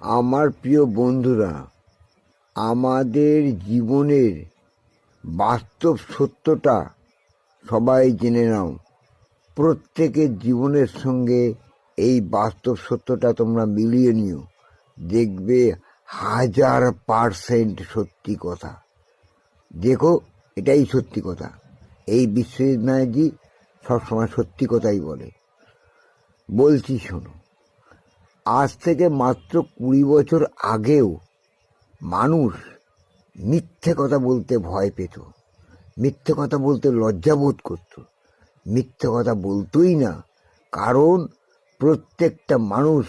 আমার প্রিয় বন্ধুরা, আমাদের জীবনের বাস্তব সত্যটা সবাই জেনে নাও। প্রত্যেকের জীবনের সঙ্গে এই বাস্তব সত্যটা তোমরা মিলিয়ে নিও, দেখবে 1000% সত্যি কথা। দেখো, এটাই সত্যি কথা। এই বিশ্বজিৎ ব্যানার্জি সবসময় সত্যি কথাই বলে। বলছি শোনো, আজ থেকে মাত্র 20 বছর আগেও মানুষ মিথ্যে কথা বলতে ভয় পেত, মিথ্যে কথা বলতে লজ্জাবোধ করত, মিথ্যে কথা বলতোই না। কারণ প্রত্যেকটা মানুষ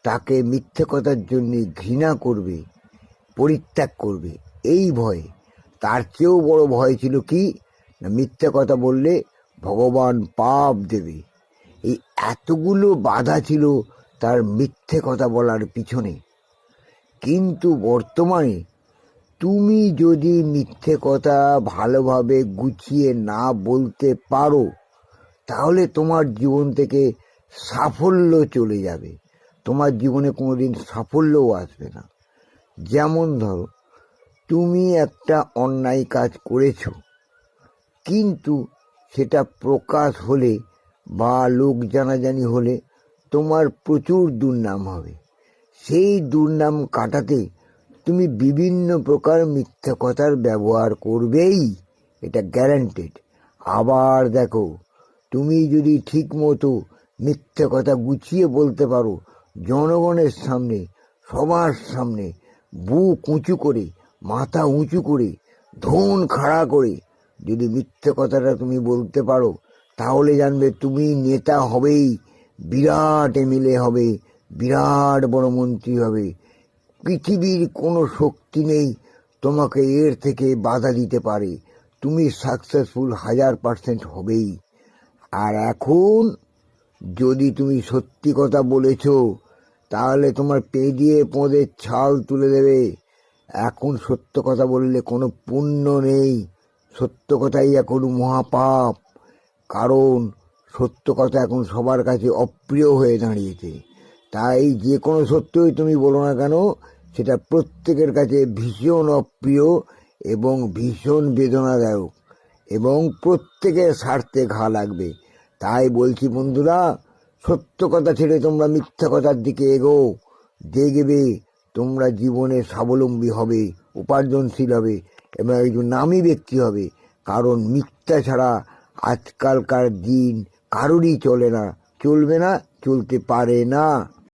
তাকে মিথ্যে কথার জন্য ঘৃণা করবে, পরিত্যাগ করবে, এই ভয়ে। তার চেয়েও বড় ভয় ছিল কি না, মিথ্যে কথা বললে ভগবান পাপ দেবে। এই এতগুলো বাধা ছিল তার মিথ্যে কথা বলার পিছনে। কিন্তু বর্তমানে তুমি যদি মিথ্যে কথা ভালোভাবে গুছিয়ে না বলতে পারো, তাহলে তোমার জীবন থেকে সাফল্য চলে যাবে। তোমার জীবনে কোনোদিন সাফল্যও আসবে না। যেমন ধরো, তুমি একটা অন্যায় কাজ করেছো, কিন্তু সেটা প্রকাশ হলে বা লোক জানাজানি হলে তোমার প্রচুর দুর্নাম হবে। সেই দুর্নাম কাটাতে তুমি বিভিন্ন প্রকার মিথ্যা কথার ব্যবহার করবেই, এটা গ্যারান্টেড। আবার দেখো, তুমি যদি ঠিক মতো মিথ্যে কথা গুছিয়ে বলতে পারো, জনগণের সামনে, সবার সামনে বুক উঁচু করে, মাথা উঁচু করে, ধন খাড়া করে যদি মিথ্যে কথাটা তুমি বলতে পারো, তাহলে জানবে তুমি নেতা হবেই, বিরাট এমএলএ হবে, বিরাট বড় মন্ত্রী হবে। পৃথিবীর কোনো শক্তি নেই তোমাকে এর থেকে বাধা দিতে পারে। তুমি সাকসেসফুল 1000% হবেই। আর এখন যদি তুমি সত্যি কথা বলেছ, তাহলে তোমার পেদিয়ে পোঁদের ছাল তুলে দেবে। এখন সত্য কথা বললে কোনো পুণ্য নেই, সত্য কথাই এখন মহাপাপ। কারণ সত্য কথা এখন সবার কাছে অপ্রিয় হয়ে দাঁড়িয়েছে। তাই যে কোনো সত্যই তুমি বলো না কেন, সেটা প্রত্যেকের কাছে ভীষণ অপ্রিয় এবং ভীষণ বেদনাদায়ক, এবং প্রত্যেকের স্বার্থে ঘা লাগবে। তাই বলছি বন্ধুরা, সত্য কথা ছেড়ে তোমরা মিথ্যা কথার দিকে এগোও। দেখবে তোমরা জীবনে স্বাবলম্বী হবে, উপার্জনশীল হবে এবং একজন নামী ব্যক্তি হবে। কারণ মিথ্যা ছাড়া আজকালকার দিন কারোরই চলে না, চলবে না, চলতে পারে না।